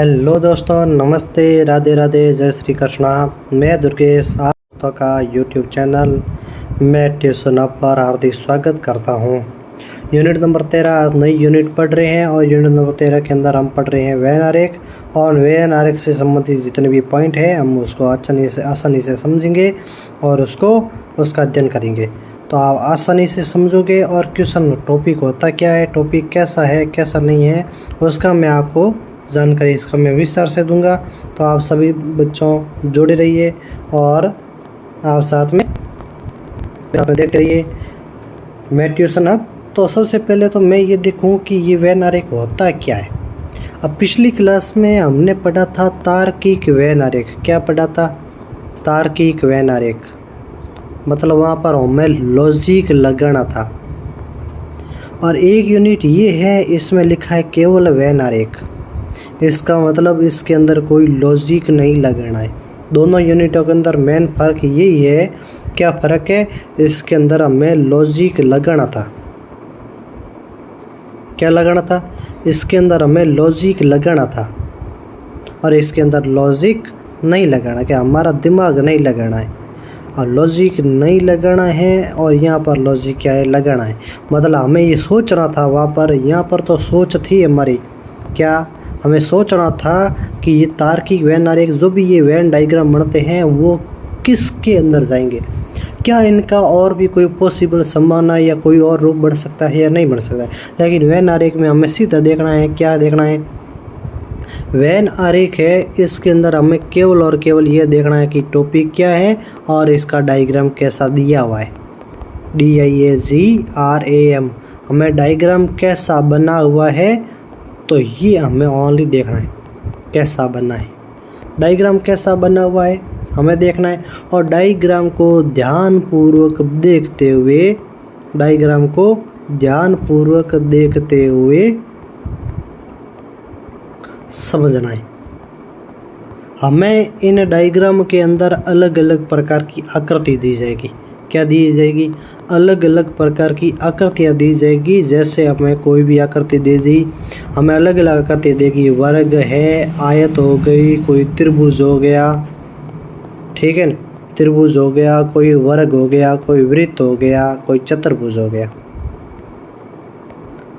Hello दोस्तों, नमस्ते, राधे राधे, जय श्री कृष्णा। मैं दुर्गेश आपका यूट्यूब चैनल मैं ट्यूशन अप पर हार्दिक स्वागत करता हूं। यूनिट नंबर 13 आज नई यूनिट पढ़ रहे हैं और यूनिट नंबर 13 के अंदर हम पढ़ रहे हैं वैन आरेख। और वैन आरेख से संबंधित जितने भी पॉइंट हैं हम उसको आसानी से समझेंगे और उसका अध्ययन करेंगे। तो आप आसानी से समझोगे और क्वेश्चन टॉपिक होता क्या है, टॉपिक कैसा है कैसा नहीं है, उसका मैं आपको जानकारी इसका मैं विस्तार से दूंगा। तो आप सभी बच्चों जुड़े रहिए और आप साथ में देखते रहिए मैं ट्यूशन अब। तो सबसे पहले तो मैं ये देखूं कि ये वैन आरेख होता क्या है। अब पिछली क्लास में हमने पढ़ा था तार्किक वैन आरेख। क्या पढ़ा था? तार्किक वैन आरेख मतलब वहाँ पर हमें लॉजिक लगाना था। और एक यूनिट ये है, इसमें लिखा है केवल वैन आरेख। इसका मतलब इसके अंदर कोई लॉजिक नहीं लगाना है। दोनों यूनिटों के अंदर मेन फ़र्क यही है। क्या फ़र्क है? इसके अंदर हमें लॉजिक लगाना था। क्या लगाना था? इसके अंदर हमें लॉजिक लगाना था और इसके अंदर लॉजिक नहीं लगाना। क्या हमारा दिमाग नहीं लगाना है और लॉजिक नहीं लगाना है। और यहाँ पर लॉजिक क्या है? लगाना है। मतलब हमें ये सोचना था वहाँ पर। यहाँ पर तो सोच थी हमारी। क्या हमें सोचना था कि ये तार्किक वैन आरेख जो भी ये वैन डायग्राम बनते हैं वो किसके अंदर जाएंगे। क्या इनका और भी कोई पॉसिबल संभावना या कोई और रूप बढ़ सकता है या नहीं बढ़ सकता है। लेकिन वैन आरेख में हमें सीधा देखना है। क्या देखना है? वैन आरेख है, इसके अंदर हमें केवल और केवल ये देखना है कि टॉपिक क्या है और इसका डायग्राम कैसा दिया हुआ है। DIAGRAM हमें डायग्राम कैसा बना हुआ है, तो ये हमें ओनली देखना है कैसा बना है। डायग्राम कैसा बना हुआ है हमें देखना है। और डायग्राम को ध्यानपूर्वक देखते हुए समझना है। हमें इन डायग्राम के अंदर अलग अलग प्रकार की आकृति दी जाएगी। क्या दी जाएगी? अलग अलग प्रकार की आकृतियाँ दी जाएगी। जैसे हमें कोई भी आकृति दे दी, हमें अलग अलग आकृति देगी। वर्ग है, आयत हो गई, कोई त्रिभुज हो गया, ठीक है ना, त्रिभुज हो गया, कोई वर्ग हो गया, कोई वृत्त हो गया, कोई चतुर्भुज हो गया,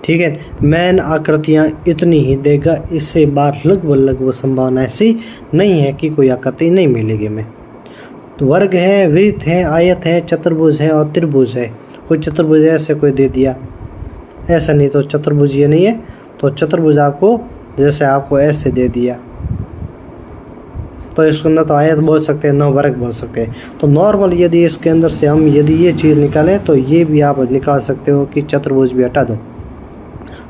ठीक है। मेन आकृतियाँ इतनी ही देगा। इससे बाहर लगभग संभावना ऐसी नहीं है कि कोई आकृति नहीं मिलेगी हमें। तो वर्ग है, वृत्त है, आयत है, चतुर्भुज है और त्रिभुज है। कोई चतुर्भुज ऐसे कोई दे दिया, ऐसा नहीं तो चतुर्भुज ये नहीं है। तो चतुर्भुज आपको जैसे आपको ऐसे दे दिया तो इसके अंदर तो आयत बोल सकते हैं, न वर्ग बोल सकते हैं। तो नॉर्मल यदि इसके अंदर से हम यदि ये चीज़ निकालें तो ये भी आप निकाल सकते हो कि चतुर्भुज भी हटा दो।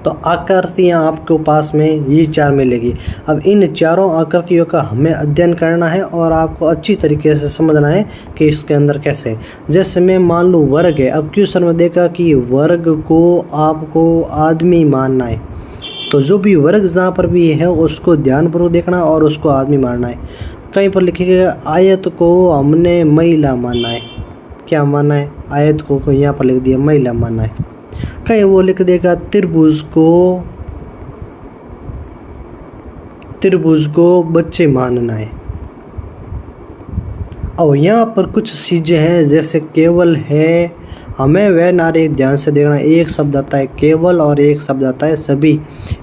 तो आकृतियाँ आपके पास में ये चार मिलेगी। अब इन चारों आकृतियों का हमें अध्ययन करना है और आपको अच्छी तरीके से समझना है कि इसके अंदर कैसे। जैसे मैं मान लूँ वर्ग है। अब क्वेश्चन में देखा कि वर्ग को आपको आदमी मानना है, तो जो भी वर्ग जहाँ पर भी है उसको ध्यानपूर्वक देखना और उसको आदमी मानना है। कहीं पर लिखिएगा आयत को हमने महिला मानना है। क्या मानना है? आयत को यहाँ पर लिख दिया महिला मानना है। कहीं वो लिख देगा त्रिभुज को बच्चे मानना है। और यहाँ पर कुछ चीज़ें हैं जैसे केवल है। हमें वैन आरेख ध्यान से देखना है। एक शब्द आता है केवल और एक शब्द आता है सभी।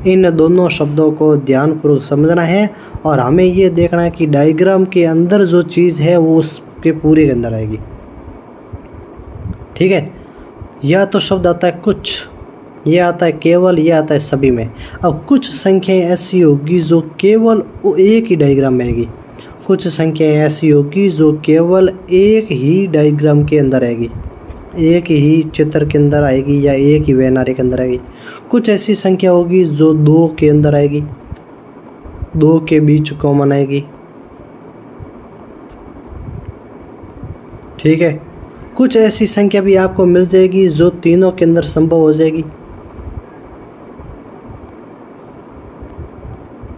इन दोनों शब्दों को ध्यानपूर्वक समझना है और हमें ये देखना है कि डायग्राम के अंदर जो चीज़ है वो उसके पूरे के अंदर आएगी, ठीक है। यह तो शब्द आता है कुछ, यह आता है केवल, यह आता है सभी में। अब कुछ संख्याएं ऐसी होगी जो केवल एक ही डायग्राम में आएगी। कुछ संख्याएं ऐसी होगी जो केवल एक ही डायग्राम के अंदर आएगी, एक ही चित्र के अंदर आएगी या एक ही वैन आरेख के अंदर आएगी। कुछ ऐसी संख्या होगी जो दो के अंदर आएगी, दो के बीच कॉमन आएगी, ठीक है। कुछ ऐसी संख्या भी आपको मिल जाएगी जो तीनों के अंदर संभव हो जाएगी।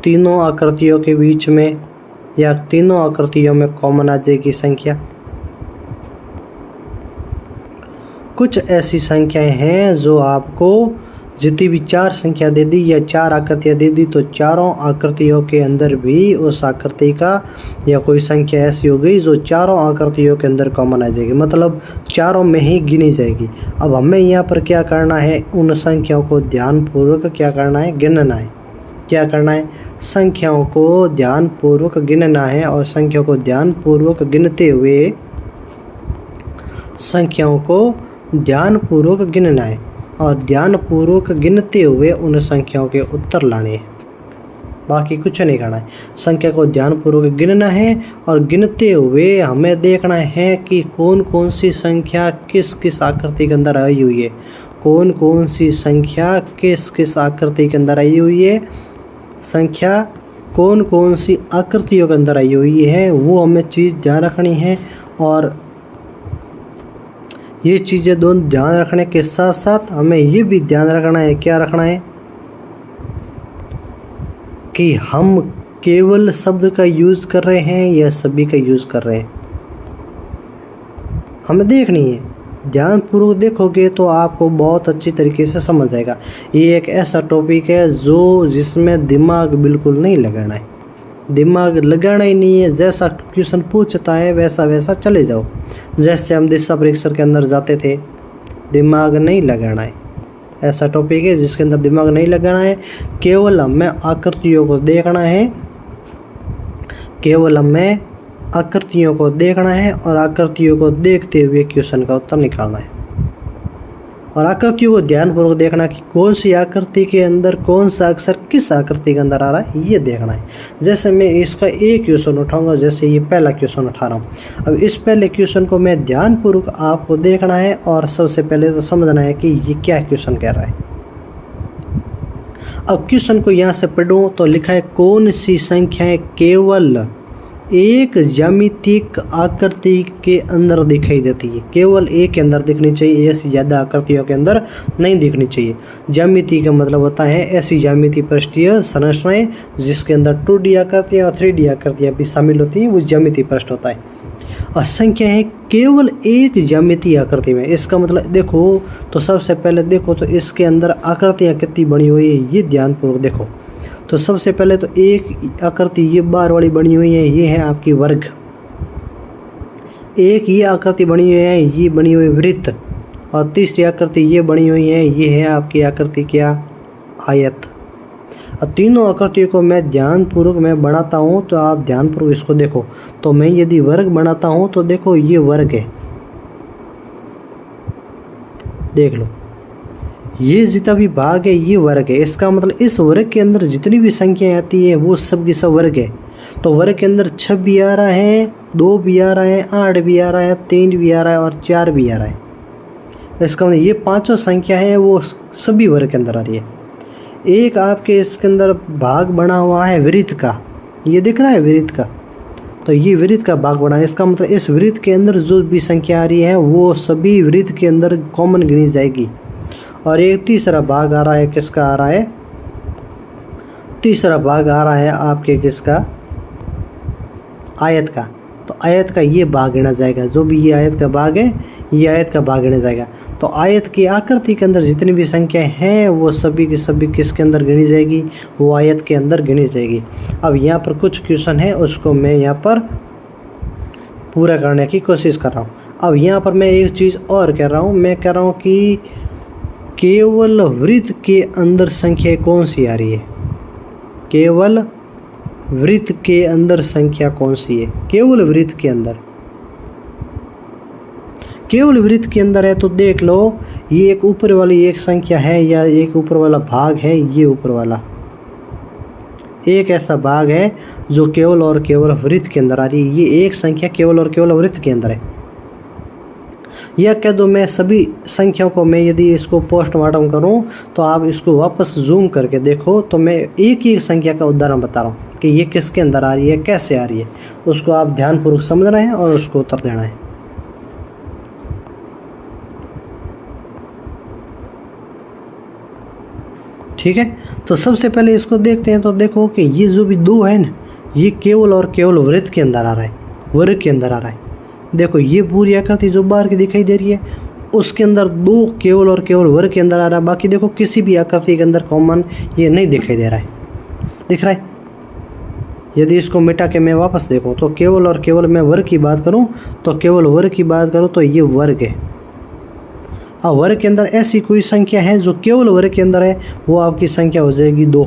तीनों आकृतियों के बीच में या तीनों आकृतियों में कॉमन आ जाएगी संख्या। कुछ ऐसी संख्याएं हैं जो आपको जितनी भी 4 संख्या दे दी या 4 आकृतियाँ दे दी तो चारों आकृतियों के अंदर भी उस आकृति का या कोई संख्या ऐसी हो गई जो चारों आकृतियों के अंदर कॉमन आ जाएगी, मतलब चारों में ही गिनी जाएगी। अब हमें यहाँ पर क्या करना है, उन संख्याओं को ध्यानपूर्वक क्या करना है, गिनना है। क्या करना है, संख्याओं को ध्यानपूर्वक गिनना है और संख्याओं को ध्यानपूर्वक गिनते हुए संख्याओं को ध्यानपूर्वक गिनना है और ध्यानपूर्वक गिनते हुए उन संख्याओं के उत्तर लाने हैं, बाकी कुछ नहीं करना है। संख्या को ध्यानपूर्वक गिनना है और गिनते हुए हमें देखना है कि कौन कौन सी संख्या किस किस आकृति के अंदर आई हुई है, कौन कौन सी संख्या किस किस आकृति के अंदर आई हुई है, संख्या कौन कौन सी आकृतियों के अंदर आई हुई है, वो हमें चीज़ ध्यान रखनी है। और ये चीज़ें दोनों ध्यान रखने के साथ साथ हमें ये भी ध्यान रखना है, क्या रखना है, कि हम केवल शब्द का यूज़ कर रहे हैं या सभी का यूज़ कर रहे हैं, हमें देखनी है। ध्यानपूर्वक देखोगे तो आपको बहुत अच्छी तरीके से समझ आएगा। ये एक ऐसा टॉपिक है जिसमें दिमाग बिल्कुल नहीं लगाना है, दिमाग लगाना ही नहीं है। जैसा क्वेश्चन पूछता है वैसा वैसा चले जाओ। जैसे हम दिशा परीक्षा के अंदर जाते थे, दिमाग नहीं लगाना है। ऐसा टॉपिक है जिसके अंदर दिमाग नहीं लगाना है, केवल हमें आकृतियों को देखना है, केवल हमें आकृतियों को देखना है और आकृतियों को देखते हुए क्वेश्चन का उत्तर निकालना है। और आकृतियों को ध्यानपूर्वक देखना कि कौन सी आकृति के अंदर कौन सा अक्षर किस आकृति के अंदर आ रहा है, ये देखना है। जैसे मैं इसका एक क्वेश्चन उठाऊंगा, जैसे ये पहला क्वेश्चन उठा रहा हूँ। अब इस पहले क्वेश्चन को मैं ध्यानपूर्वक आपको देखना है और सबसे पहले तो समझना है कि ये क्या क्वेश्चन कह रहा है। अब क्वेश्चन को यहाँ से पढ़ूँ तो लिखा है, कौन सी संख्याएं केवल एक ज्यामितिक आकृति के अंदर दिखाई देती है, केवल एक के अंदर दिखनी चाहिए, ऐसी ज़्यादा आकृतियों के अंदर नहीं दिखनी चाहिए। ज्यामिति का मतलब होता है ऐसी ज्यामिति पृष्ठीय संरचनाएं जिसके अंदर 2D आकृतियाँ और 3D आकृतियाँ भी शामिल होती हैं, वो ज्यामिति पृष्ठ होता है। और संख्या है केवल एक ज्यामिति आकृति में, इसका मतलब देखो तो सबसे पहले देखो तो इसके अंदर आकृतियाँ कितनी बनी हुई है, ये ध्यानपूर्वक देखो। तो सबसे पहले तो एक आकृति ये बार वाली बनी हुई है, ये है आपकी वर्ग। एक ये आकृति बनी हुई है, ये बनी हुई वृत्त। और तीसरी आकृति ये बनी हुई है, ये है आपकी आकृति क्या, आयत। और तीनों आकृतियों को मैं ध्यानपूर्वक मैं बनाता हूँ, तो आप ध्यानपूर्वक इसको देखो। तो मैं यदि वर्ग बनाता हूँ तो देखो ये वर्ग है, देख लो ये जितना भी भाग है ये वर्ग है। इसका मतलब इस वर्ग के अंदर जितनी भी संख्याएं आती है वो सब की सब वर्ग है। तो वर्ग के अंदर 6 भी आ रहा है, 2 भी आ रहा है, 8 भी आ रहा है, 3 भी आ रहा है और 4 भी आ रहा है। इसका मतलब ये पांचों संख्या है वो सभी वर्ग के अंदर आ रही है। एक आपके इसके अंदर भाग बना हुआ है वृत्त का, ये दिख रहा है वृत्त का, तो ये वृत्त का भाग बना है। इसका मतलब इस वृत्त के अंदर जो भी संख्या आ रही है वो सभी वृत्त के अंदर कॉमन गिनी जाएगी। और एक तीसरा भाग आ रहा है, किसका आ रहा है, तीसरा भाग आ रहा है आपके किसका, आयत का। तो आयत का ये भाग गिना जाएगा, जो भी ये आयत का भाग है ये आयत का भाग गिना जाएगा। तो आयत की आकृति के अंदर जितनी भी संख्या हैं वो सभी की सभी किसके अंदर गिनी जाएगी, वो आयत के अंदर गिनी जाएगी। अब यहाँ पर कुछ क्वेश्चन है उसको मैं यहाँ पर पूरा करने की कोशिश कर रहा हूँ। अब यहाँ पर मैं एक चीज़ और कह रहा हूँ, मैं कह रहा हूँ कि केवल वृत्त के अंदर संख्या कौन सी आ रही है, केवल वृत्त के अंदर संख्या कौन सी है, केवल वृत्त के अंदर, केवल वृत्त के अंदर है। तो देख लो ये एक ऊपर वाली एक संख्या है या एक ऊपर वाला भाग है, ये ऊपर वाला एक ऐसा भाग है जो केवल और केवल वृत्त के अंदर आ रही है। ये एक संख्या केवल और केवल वृत्त के अंदर है। यह कह दो मैं सभी संख्याओं को मैं यदि इसको पोस्टमार्टम करूं तो आप इसको वापस जूम करके देखो, तो मैं एक ही संख्या का उदाहरण बता रहा हूं कि ये किसके अंदर आ रही है, कैसे आ रही है, उसको आप ध्यानपूर्वक समझना है और उसको उत्तर देना है। ठीक है, तो सबसे पहले इसको देखते हैं। तो देखो कि ये जो भी 2 है ना, ये केवल और केवल वृत्त के अंदर आ रहा है, वर्ग के अंदर आ रहा है। देखो ये पूरी आकृति जो बाहर की दिखाई दे रही है उसके अंदर दो केवल और केवल वर्ग के अंदर आ रहा है। बाकी देखो किसी भी आकृति के अंदर कॉमन ये नहीं दिखाई दे रहा है, दिख रहा है। यदि इसको मिटा के मैं वापस देखूँ तो केवल और केवल मैं वर्ग की बात करूँ तो केवल वर्ग की बात करूँ तो ये वर्ग है। अब वर्ग के अंदर ऐसी कोई संख्या है जो केवल वर्ग के अंदर है, वो आपकी संख्या हो जाएगी 2।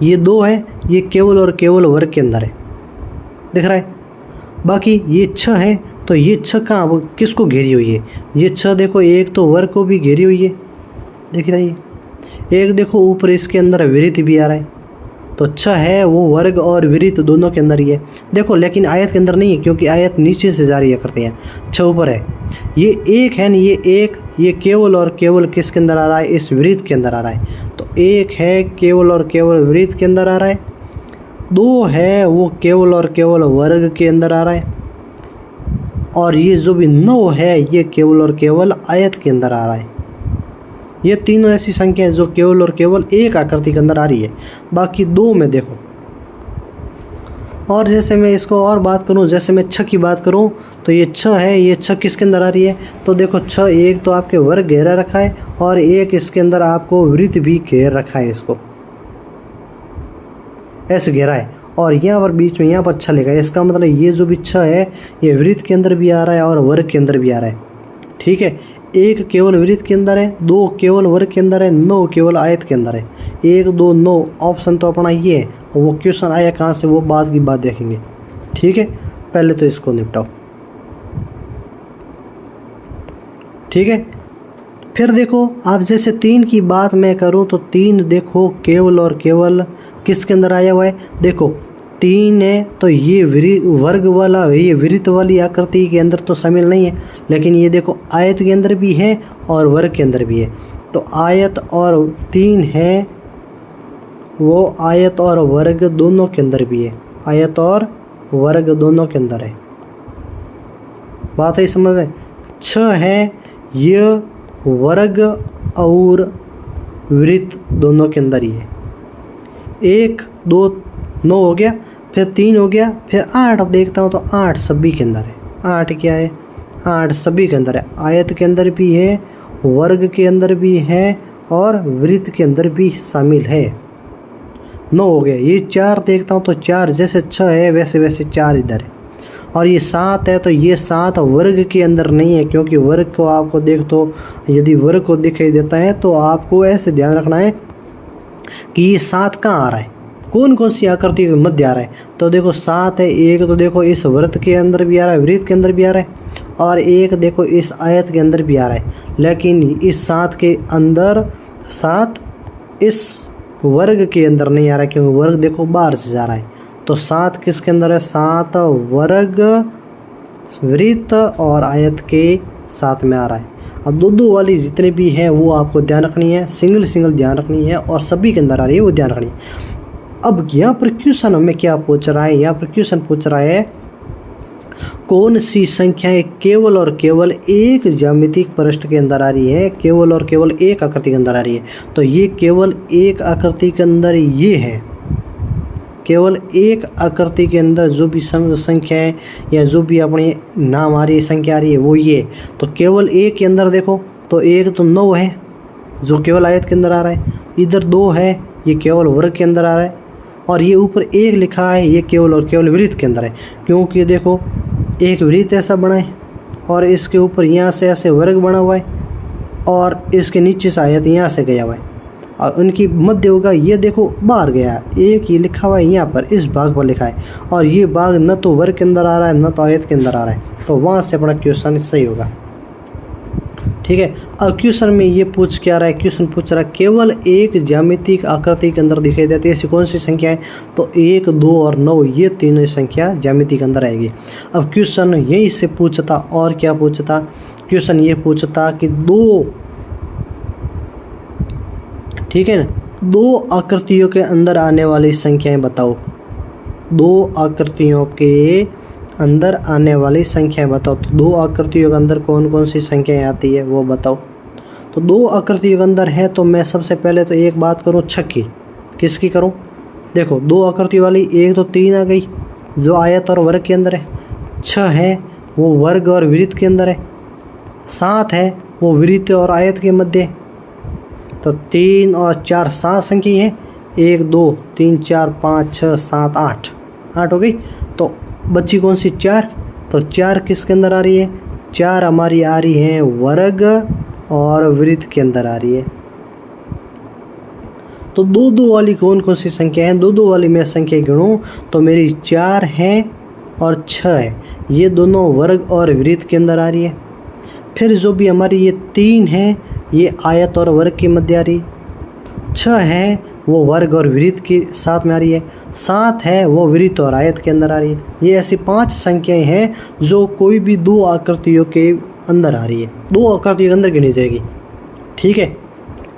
ये 2 है, ये केवल और केवल वर्ग के अंदर है, दिख रहा है। बाकी ये 6 है, तो ये 6 कहाँ किसको घेरी हुई है? ये 6 देखो एक तो वर्ग को भी घेरी हुई है, दिख रही है। एक देखो ऊपर इसके अंदर वृत्त भी आ रहा है, तो 6 है वो वर्ग और वृत्त दोनों के अंदर ही है। देखो लेकिन आयत के अंदर नहीं है, क्योंकि आयत नीचे से जा रही है करते हैं, 6 ऊपर है। ये 1 है, ये 1 ये केवल और केवल किसके अंदर आ रहा है? इस वृत्त के अंदर आ रहा है। तो 1 है केवल और केवल वृत्त के अंदर आ रहा है, 2 है वो केवल और केवल वर्ग के अंदर आ रहा है, और ये जो भी 9 है ये केवल और केवल आयत के अंदर आ रहा है। ये तीनों ऐसी संख्या है जो केवल और केवल एक आकृति के अंदर आ रही है, बाकी 2 में देखो। और जैसे मैं इसको और बात करूं, जैसे मैं 6 की बात करूं तो ये 6 है, ये 6 किसके अंदर आ रही है? तो देखो 6 एक तो आपके वर्ग घेरा रखा है और एक इसके अंदर आपको वृत्त भी घेर रखा है, इसको ऐसे घेरा है, और यहाँ पर बीच में यहाँ पर 6 लिखा है। इसका मतलब ये जो भी 6 है ये वृत्त के अंदर भी आ रहा है और वर्ग के अंदर भी आ रहा है, ठीक है। 1 केवल वृत्त के अंदर है, 2 केवल वर्ग के अंदर है, 9 केवल आयत के अंदर है। 1 2 9 ऑप्शन तो अपना ये है, और वो क्वेश्चन आया कहाँ से वो बाद की बात देखेंगे, ठीक है। पहले तो इसको निपटाओ, ठीक है। फिर देखो आप जैसे 3 की बात मैं करूँ तो 3 देखो केवल और केवल किसके अंदर आया हुआ है? देखो 3 है तो ये वर्ग वाला, ये वृत्त वाली आकृति के अंदर तो शामिल नहीं है, लेकिन ये देखो आयत के अंदर भी है और वर्ग के अंदर भी है। तो आयत और 3 है वो आयत और वर्ग दोनों के अंदर भी है, आयत और वर्ग दोनों के अंदर है। बात है समझ में? 6 है ये वर्ग और वृत्त दोनों के अंदर ही है। 1 2 9 हो गया, फिर 3 हो गया, फिर 8 देखता हूँ तो 8 सभी के अंदर है। 8 क्या है? 8 सभी के अंदर है, आयत के अंदर भी है, वर्ग के अंदर भी है और वृत्त के अंदर भी शामिल है। 9 हो गया। ये 4 देखता हूँ तो 4 जैसे 6 है वैसे वैसे 4 इधर है, और ये 7 है तो ये 7 वर्ग के अंदर नहीं है, क्योंकि वर्ग को आपको देख तो यदि वर्ग को दिखाई देता है तो आपको ऐसे ध्यान रखना है कि ये 7 कहाँ आ रहा है, कौन कौन सी आकृति के मध्य आ रहा है। तो देखो 7 है, एक तो देखो इस वृत्त के अंदर भी आ रहा है, वृत्त के अंदर भी आ रहा है, और एक देखो इस आयत के अंदर भी आ रहा है। लेकिन इस 7 के अंदर 7 इस वर्ग के अंदर नहीं आ रहा है, क्योंकि वर्ग देखो बाहर से जा रहा है। तो 7 किसके अंदर है? 7 वर्ग वृत्त और आयत के साथ में आ रहा है। अब दो वाली जितने भी हैं वो आपको ध्यान रखनी है, सिंगल सिंगल ध्यान रखनी है, और सभी के अंदर आ रही है वो ध्यान रखनी है। अब यहाँ पर क्वेश्चन हमें क्या पूछ रहा है? यहाँ पर क्वेश्चन पूछ रहा है कौन सी संख्याएं केवल और केवल एक ज्यामितीय पृष्ठ के अंदर आ रही है, केवल और केवल एक आकृति के अंदर आ रही है। तो ये केवल एक आकृति के अंदर ये है, केवल एक आकृति के अंदर जो भी संख्याएं या जो भी अपने नाम आ रही है, संख्या आ रही है वो ये। तो केवल एक के अंदर देखो तो एक तो 9 है जो केवल आयत के अंदर आ रहा है, इधर 2 है ये केवल वर्ग के अंदर आ रहा है, और ये ऊपर 1 लिखा है ये केवल और केवल वृत्त के अंदर है। क्योंकि देखो एक वृत्त ऐसा बना है और इसके ऊपर यहाँ से ऐसे वर्ग बना हुआ है, और इसके नीचे से आयत यहाँ से गया हुआ है, और उनकी मध्य होगा ये देखो बाहर गया है। एक ये लिखा हुआ है यहाँ पर, इस भाग पर लिखा है, और ये भाग न तो वर्ग के अंदर आ रहा है न तो आयत के अंदर आ रहा है, तो वहाँ से अपना क्वेश्चन सही होगा, ठीक है। अब क्वेश्चन में ये पूछ क्या रहा है? क्वेश्चन पूछ रहा है केवल एक ज्यामितीय आकृति के अंदर दिखाई देती है ऐसी कौन सी संख्या है? तो 1 2 और 9 ये तीनों संख्या ज्यामिति के अंदर आएगी। अब क्वेश्चन यही से पूछता, और क्या पूछता? क्वेश्चन ये पूछता कि 2, ठीक है ना, 2 आकृतियों के अंदर आने वाली संख्याएं बताओ। 2 आकृतियों के अंदर आने वाली संख्याएं बताओ। तो 2 आकृतियों के अंदर कौन कौन सी संख्याएं आती है वो बताओ। तो 2 आकृतियों के अंदर है, तो मैं सबसे पहले तो एक बात करूँ 6 की। किसकी करूँ? देखो 2 आकृति वाली, एक तो 3 आ गई जो आयत और वर्ग के अंदर है, 6 है वो वर्ग और वृत्त के अंदर है, 7 है वो वृत्त और आयत के मध्य, तो 3 और 4 7 संख्या है, 1 2 3 4 5 6 7 8 8 हो गई। तो बच्ची कौन सी 4, तो 4 किसके अंदर आ रही है, 4 हमारी आ रही है वर्ग और वृत्त के अंदर आ रही है। तो 2 2 वाली कौन कौन सी संख्या है, 2 2 वाली मैं संख्या गिनूँ तो मेरी 4 है और 6 है, ये दोनों वर्ग और वृत्त के अंदर आ रही है। फिर जो भी हमारी ये 3 है ये आयत और वर्ग के मध्य आ रही है, 6 है वो वर्ग और वृत्त के साथ में आ रही है, 7 है वो वृत्त और आयत के अंदर आ रही है। ये ऐसी 5 संख्याएं हैं जो कोई भी 2 आकृतियों के अंदर आ रही है, 2 आकृतियों के अंदर गिनी जाएगी, ठीक है।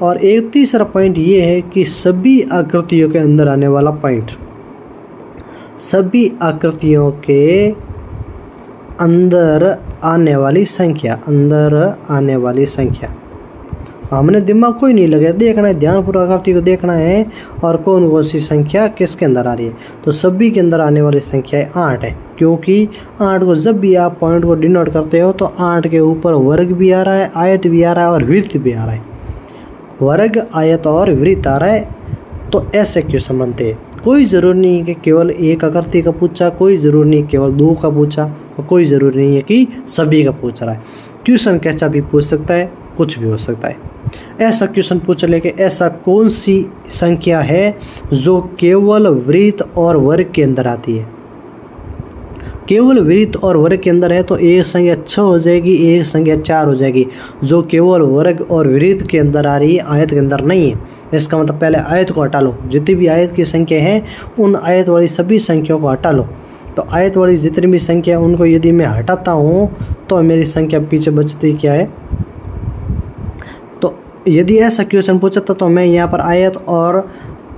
और एक तीसरा पॉइंट ये है कि सभी आकृतियों के अंदर आने वाला पॉइंट, सभी आकृतियों के अंदर आने वाली संख्या, अंदर आने वाली संख्या, हमने दिमाग कोई नहीं लगा, देखना है ध्यानपूर्वक आकृति को देखना है और कौन कौन सी संख्या किसके अंदर आ रही है। तो सभी के अंदर आने वाली संख्या 8 है, क्योंकि 8 को जब भी आप पॉइंट को डिनोट करते हो तो 8 के ऊपर वर्ग भी आ रहा है, आयत भी आ रहा है और वृत्त भी आ रहा है, वर्ग आयत और वृत्त आ रहा है। तो ऐसे क्वेश्चन बनते हैं। कोई ज़रूरी नहीं है कि केवल एक आकृति का पूछा, कोई ज़रूरी नहीं केवल 2 का पूछा, और कोई ज़रूरी नहीं है कि सभी का पूछ रहा है। क्वेश्चन कैसा भी पूछ सकता है, कुछ भी हो सकता है। ऐसा क्वेश्चन पूछ ले कि ऐसा कौन सी संख्या है जो केवल वृत्त और वर्ग के अंदर आती है। केवल वृत्त और वर्ग के अंदर है तो एक संख्या 6 हो जाएगी, एक संख्या 4 हो जाएगी, जो केवल वर्ग और वृत्त के अंदर आ रही है, आयत के अंदर नहीं है। इसका मतलब पहले आयत को हटा लो, जितनी भी आयत की संख्या है उन आयत वाली सभी संख्याओं को हटा लो। तो आयत वाली जितनी भी संख्या उनको यदि मैं हटाता हूँ तो मेरी संख्या पीछे बचती क्या है। तो यदि ऐसा क्वेश्चन पूछा तो मैं यहाँ पर आयत और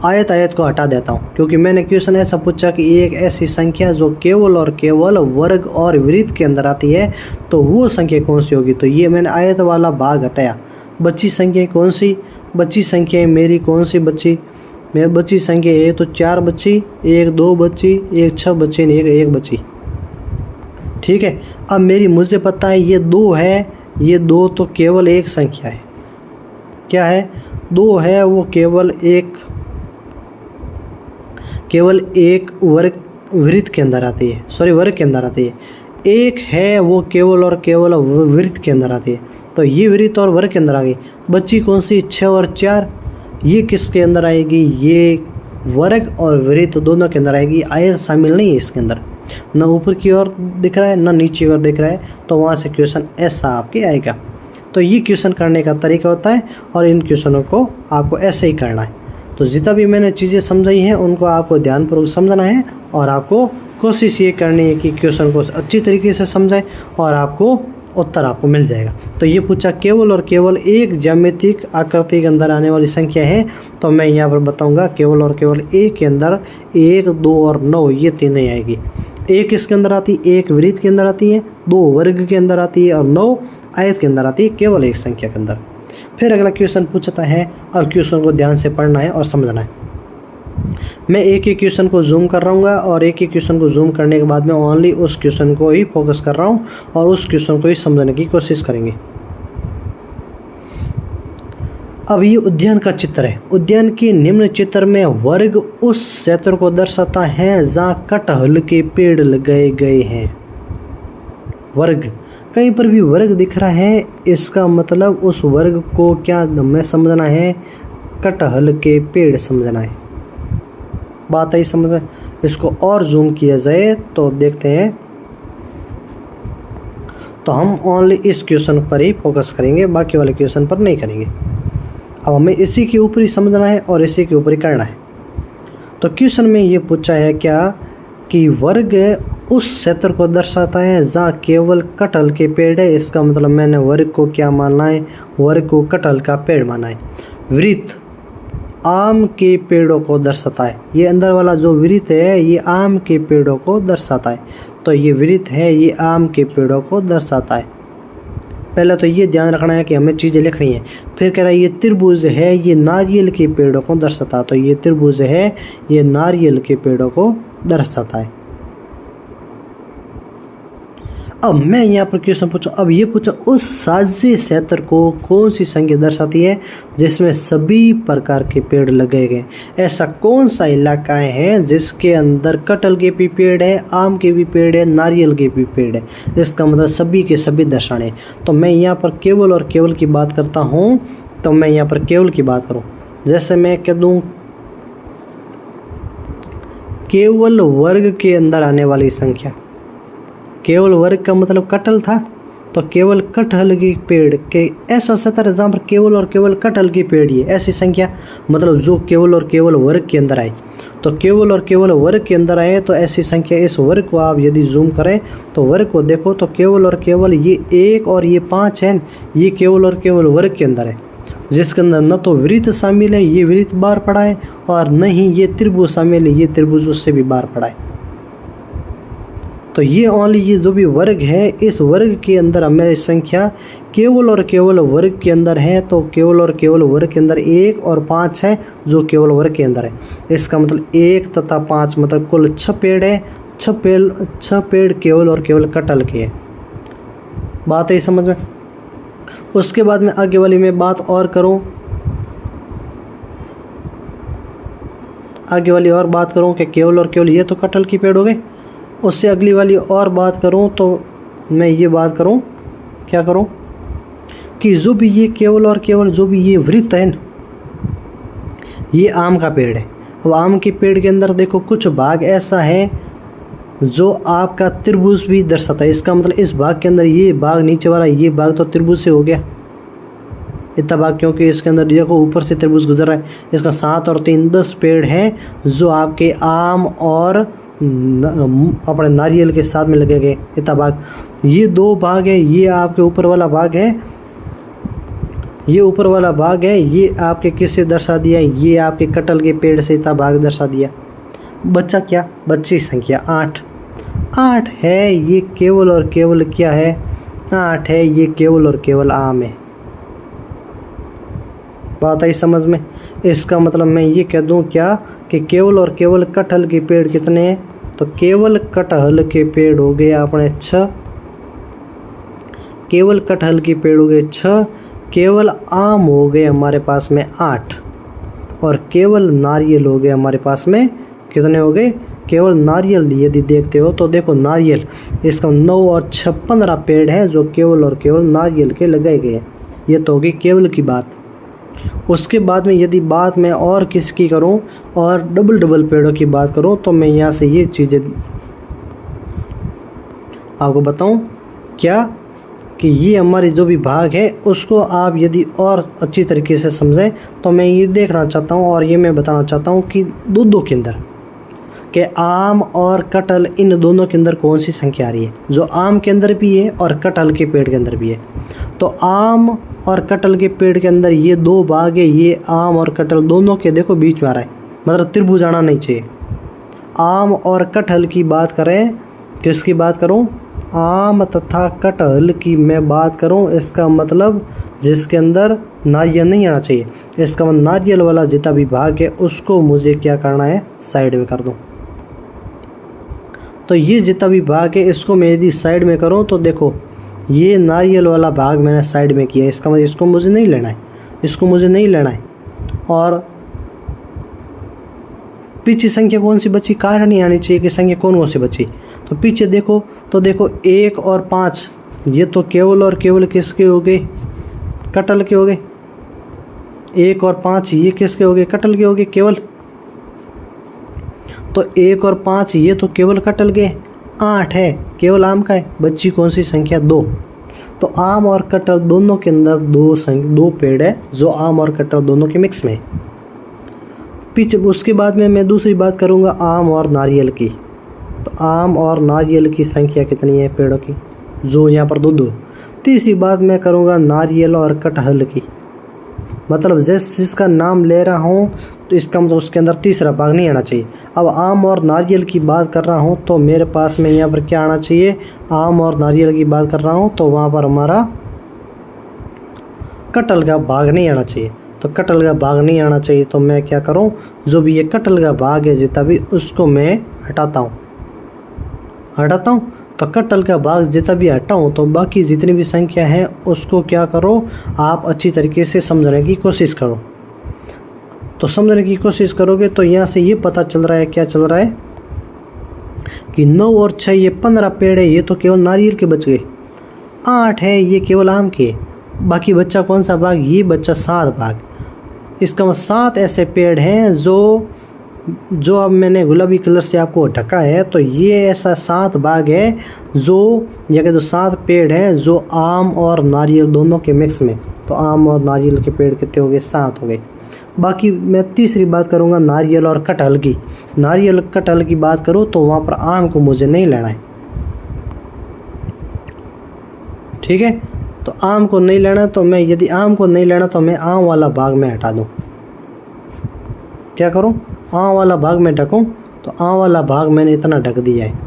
आयत को हटा देता हूँ, क्योंकि मैंने क्वेश्चन ऐसा पूछा कि एक ऐसी संख्या जो केवल और केवल वर्ग और वृत्त के अंदर आती है तो वो संख्या कौन सी होगी। तो ये मैंने आयत वाला भाग हटाया। बची संख्या कौन सी, बची संख्या मेरी कौन सी बची, मेरी बची संख्या एक तो 4 बची, 1 2 बची, 1 6 बची, 1 बची, ठीक है। अब मेरी मुझे पता है ये 2 है, ये 2 तो केवल एक संख्या है, क्या है 2 है वो केवल एक वर्ग वृत्त के अंदर आती है, सॉरी वर्ग के अंदर आती है। 1 है वो केवल और केवल वृत्त के अंदर आती है, तो ये वृत्त और वर्ग के अंदर आ गई। बच्ची कौन सी 6 और 4, ये किसके अंदर आएगी, ये वर्ग और वृत्त दोनों के अंदर आएगी, आयत शामिल नहीं है इसके अंदर, ना ऊपर की ओर दिख रहा है ना नीचे की ओर दिख रहा है, तो वहाँ से क्वेश्चन ऐसा आपके आएगा। तो ये क्वेश्चन करने का तरीका होता है और इन क्वेश्चनों को आपको ऐसे ही करना है। तो जितना भी मैंने चीज़ें समझाई हैं उनको आपको ध्यानपूर्वक समझना है और आपको कोशिश ये करनी है कि क्वेश्चन को अच्छी तरीके से समझें और आपको उत्तर आपको मिल जाएगा। तो ये पूछा केवल और केवल एक ज्यामितिक आकृति के अंदर आने वाली संख्या है, तो मैं यहाँ पर बताऊँगा केवल और केवल एक के अंदर 1 2 और 9 ये तीन ही आएगी। 1 किसके अंदर आती है, 1 वृत्त के अंदर आती है, 2 वर्ग के अंदर आती है और 9 आयत के अंदर आती है, केवल एक संख्या के अंदर। फिर अगला क्वेश्चन पूछता है, अब क्वेश्चन को ध्यान से पढ़ना है और समझना है। मैं एक एक क्वेश्चन को जूम कर रहा हूँ और एक एक क्वेश्चन को जूम करने के बाद में ओनली उस क्वेश्चन को ही फोकस कर रहा हूँ और उस क्वेश्चन को ही समझने की कोशिश करेंगे। अब ये उद्यान का चित्र है। उद्यान के निम्न चित्र में वर्ग उस क्षेत्र को दर्शाता है जहाँ कटहल के पेड़ लगाए गए हैं। वर्ग, कहीं पर भी वर्ग दिख रहा है, इसका मतलब उस वर्ग को क्या हमें समझना है, कटहल के पेड़ समझना है। बात आई समझ में। इसको और जूम किया जाए तो देखते हैं, तो हम ओनली इस क्वेश्चन पर ही फोकस करेंगे, बाकी वाले क्वेश्चन पर नहीं करेंगे। अब हमें इसी के ऊपर ही समझना है और इसी के ऊपर ही करना है। तो क्वेश्चन में ये पूछा है क्या कि वर्ग उस क्षेत्र को दर्शाता है जहाँ केवल कटहल के पेड़ है। इसका मतलब मैंने वर्ग को क्या मानना है, वर्ग को कटहल का पेड़ माना है। वृत्त आम के पेड़ों को दर्शाता है। ये अंदर वाला जो वृत्त है ये आम के पेड़ों को दर्शाता है, तो ये वृत्त है ये आम के पेड़ों को दर्शाता है। पहले तो ये ध्यान रखना है कि हमें चीज़ें लिखनी है। फिर कह रहा है ये त्रिभुज है ये नारियल के पेड़ों को दर्शाता है, तो ये त्रिभुज है ये नारियल के पेड़ों को दर्शाता है। अब मैं यहाँ पर क्वेश्चन पूछूं, अब ये पूछो उस साजिश क्षेत्र को कौन सी संख्या दर्शाती है जिसमें सभी प्रकार के पेड़ लगे गए। ऐसा कौन सा इलाका है जिसके अंदर कटहल के भी पेड़ है, आम के भी पेड़ है, नारियल के भी पेड़ है। इसका मतलब सभी के सभी दर्शाने। तो मैं यहाँ पर केवल और केवल की बात करता हूँ, तो मैं यहाँ पर केवल की बात करूँ, जैसे मैं कह दूँ केवल वर्ग के अंदर आने वाली संख्या। केवल वर्ग का मतलब कटहल था, तो केवल कटहल की पेड़ के ऐसा क्षेत्र जहाँ पर केवल और केवल कटहल की पेड़ ही है, ऐसी संख्या मतलब जो केवल और केवल वर्ग के अंदर आए। तो केवल और केवल वर्ग के अंदर आए तो ऐसी संख्या, इस वर्ग को आप यदि जूम करें तो वर्ग को देखो तो केवल और केवल ये 1 और ये 5 है, ये केवल और केवल वर्ग के अंदर है, जिसके अंदर न तो वृत्त शामिल है, ये वृत्त बाहर पड़ा है, और न ही ये त्रिभुज शामिल है, ये त्रिभुज उससे भी बाहर पड़ा है। तो ये ओनली ये जो भी वर्ग है, इस वर्ग के अंदर हमें संख्या केवल और केवल वर्ग के अंदर है। तो केवल और केवल वर्ग के अंदर 1 और 5 है जो केवल वर्ग के अंदर है। इसका मतलब 1 तथा 5 मतलब कुल 6 पेड़ है। 6 पेड़ केवल और केवल कटहल के है। बात है समझ में। उसके बाद में आगे वाली में बात और करूं, आगे वाली और बात करूं कि केवल और केवल ये तो कटहल की पेड़ हो गए। उससे अगली वाली और बात करूं तो मैं ये बात करूं, क्या करूं कि जो भी ये केवल और केवल जो भी ये वृत्त है, ये आम का पेड़ है। अब आम के पेड़ के अंदर देखो कुछ भाग ऐसा है जो आपका त्रिभुज भी दर्शाता है। इसका मतलब इस भाग के अंदर ये भाग नीचे वाला ये भाग तो त्रिभुज से हो गया इतना भाग, क्योंकि इसके अंदर देखो ऊपर से त्रिभुज गुजर रहा है। इसका 7 और 3 10 पेड़ हैं जो आपके आम और अपने नारियल के साथ में लगे गए इतना भाग। ये 2 भाग है, ये आपके ऊपर वाला भाग है, ये ऊपर वाला भाग है, ये आपके किससे दर्शा दिया, ये आपके कटहल के पेड़ से इतना भाग दर्शा दिया। बच्चा क्या, बच्ची संख्या 8 है। ये केवल और केवल क्या है, 8 है। ये केवल और केवल आम है। बात आई समझ में। इसका मतलब मैं ये कह दूं क्या कि केवल और केवल कटहल के पेड़ कितने हैं, तो केवल कटहल के पेड़ हो गए अपने 6, केवल कटहल के पेड़ हो गए 6, केवल आम हो गए हमारे पास में 8, और केवल नारियल हो गए हमारे पास में कितने हो गए, केवल नारियल यदि देखते हो तो देखो नारियल, इसका 9 और 6 15 पेड़ हैं जो केवल और केवल नारियल के लगाए गए हैं। ये तो होगी केवल की बात। उसके बाद में यदि बात मैं और किसकी करूं और डबल पेड़ों की बात करूं तो मैं यहाँ से ये चीज़ें आपको बताऊं क्या कि ये हमारी जो भी भाग है उसको आप यदि और अच्छी तरीके से समझें तो मैं ये देखना चाहता हूं और ये मैं बताना चाहता हूं कि दो के अंदर कि आम और कटहल इन दोनों के अंदर कौन सी संख्या आ रही है, जो आम के अंदर भी है और कटहल के पेड़ के अंदर भी है। तो आम और कटहल के पेड़ के अंदर ये 2 भाग है, ये आम और कटहल दोनों के देखो बीच में आ रहा है, मतलब त्रिभुज आना नहीं चाहिए। आम और कटहल की बात करें, किसकी बात करूं, आम तथा कटहल की मैं बात करूं, इसका मतलब जिसके अंदर नारियल नहीं आना चाहिए। इसका मतलब नारियल वाला जितना भी भाग है उसको मुझे क्या करना है, साइड में कर दूं। तो ये जितना भी भाग है इसको मैं यदि साइड में करूं तो देखो ये नारियल वाला भाग मैंने साइड में किया, इसका मतलब इसको मुझे नहीं लेना है, इसको मुझे नहीं लेना है। और पीछे संख्या कौन सी बची, कारण नहीं आनी चाहिए कि संख्या कौन सी बची। तो पीछे देखो तो देखो 1 और 5 ये तो केवल और केवल किसके हो गए, कटहल के हो गए। 1 और 5 ये किसके हो गए, कटहल के हो गए केवल। तो 1 और 5 ये तो केवल कटहल के। 8 है केवल आम का है, बच्ची कौन सी संख्या 2। तो आम और कटहल दोनों के अंदर 2 पेड़ है जो आम और कटहल दोनों के मिक्स में है। पीछे उसके बाद में मैं दूसरी बात करूंगा आम और नारियल की। तो आम और नारियल की संख्या कितनी है पेड़ों की, जो यहाँ पर 2। तीसरी बात मैं करूंगा नारियल और कटहल की, मतलब जिसका नाम ले रहा हूँ तो इसका मतलब उसके अंदर तीसरा भाग नहीं आना चाहिए। अब आम और नारियल की बात कर रहा हूँ तो मेरे पास में यहाँ पर क्या आना चाहिए, आम और नारियल की बात कर रहा हूँ तो वहाँ पर हमारा कटहल का भाग नहीं आना चाहिए। तो कटहल का भाग नहीं आना चाहिए तो मैं क्या करूँ, जो भी ये कटहल का भाग है जितना भी उसको मैं हटाता हूँ। तो कटल का भाग जितना भी हटाऊँ तो बाकी जितनी भी संख्या है उसको क्या करो, आप अच्छी तरीके से समझने की कोशिश करो। तो समझने की कोशिश करोगे तो यहाँ से ये पता चल रहा है, क्या चल रहा है कि 9 और 6 ये 15 पेड़ है, ये तो केवल नारियल के बच गए। 8 है ये केवल आम के, बाकी बच्चा कौन सा भाग, ये बच्चा 7 भाग। इसका मतलब 7 ऐसे पेड़ हैं जो अब मैंने गुलाबी कलर से आपको ढका है। तो ये ऐसा 7 भाग है जो या कि जो 7 पेड़ हैं जो आम और नारियल दोनों के मिक्स में। तो आम और नारियल के पेड़ कितने हो गए, 7 हो गए। बाकी मैं तीसरी बात करूँगा नारियल और कटहल की। नारियल कटहल की बात करूँ तो वहाँ पर आम को मुझे नहीं लेना है, ठीक है। तो आम को नहीं लेना, तो मैं यदि आम को नहीं लेना तो मैं आम वाला भाग में हटा दूँ। क्या करूँ, आम वाला भाग में ढकूँ। तो आम वाला भाग मैंने इतना ढक दिया है।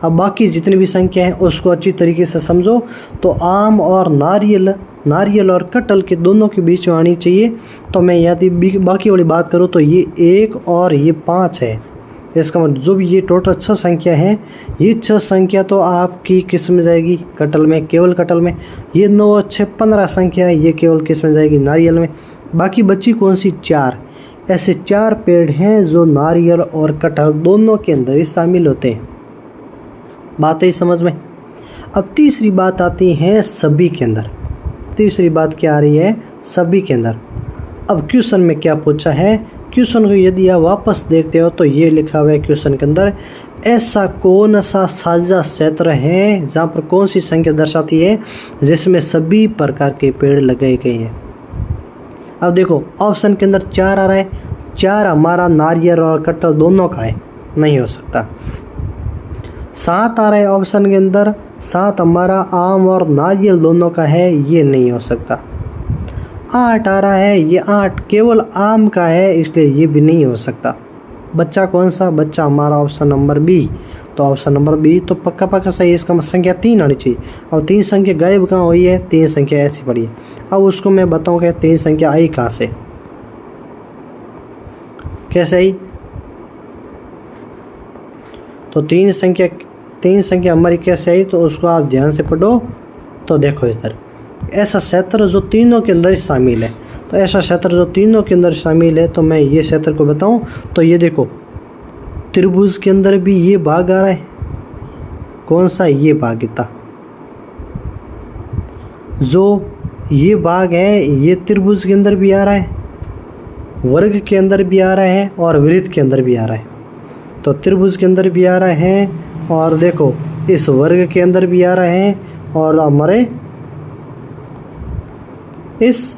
अब बाकी जितनी भी संख्या है उसको अच्छी तरीके से समझो। तो आम और नारियल और कटहल के दोनों के बीच में आनी चाहिए। तो मैं यदि बाकी वाली बात करूँ तो ये 1 और ये 5 है। इसका मतलब जो भी ये टोटल 6 संख्या है, ये 6 संख्या तो आपकी किस में जाएगी, कटहल में, केवल कटहल में। ये 9 और 6 15 संख्या है, ये केवल किस में जाएगी, नारियल में। बाकी बची कौन सी, 4। ऐसे 4 पेड़ हैं जो नारियल और कटहल दोनों के अंदर ही शामिल होते हैं। बात है समझ में। अब तीसरी बात आती है सभी के अंदर। तीसरी बात क्या आ रही है, सभी के अंदर। अब क्वेश्चन में क्या पूछा है, क्वेश्चन को यदि आप वापस देखते हो तो ये लिखा हुआ है क्वेश्चन के अंदर, ऐसा कौन सा साझा क्षेत्र है जहाँ पर कौन सी संख्या दर्शाती है जिसमें सभी प्रकार के पेड़ लगाए गए हैं। अब देखो ऑप्शन के अंदर 4 आ रहा है, 4 हमारा नारियल और कटहल दोनों का है, नहीं हो सकता। 7 आ रहा है ऑप्शन के अंदर, 7 हमारा आम और नारियल दोनों का है, ये नहीं हो सकता। 8 आ रहा है, ये 8 केवल आम का है, इसलिए ये भी नहीं हो सकता। बच्चा कौन सा, बच्चा हमारा ऑप्शन नंबर बी। तो ऑप्शन नंबर बी तो पक्का पक्का सही है। इसका संख्या 3 आनी चाहिए। और 3 संख्या गायब कहाँ हुई है, 3 संख्या ऐसी पड़ी है। अब उसको मैं बताऊँ कि 3 संख्या आई कहाँ से, कैसे आई। तो 3 संख्या हमारी कैसे आई, तो उसको आप ध्यान से पढ़ो। तो देखो इधर ऐसा क्षेत्र जो तीनों के अंदर शामिल है। तो ऐसा क्षेत्र जो तीनों के अंदर शामिल है, तो मैं ये क्षेत्र को बताऊं तो ये देखो त्रिभुज के अंदर भी ये भाग आ रहा है, कौन सा, ये भाग इतना जो ये भाग है, ये त्रिभुज के अंदर भी आ रहा है, वर्ग के अंदर भी आ रहा है और वृत्त के अंदर भी आ रहा है। तो त्रिभुज के अंदर भी आ रहा है और देखो इस वर्ग के अंदर भी आ रहा है और हमारे इस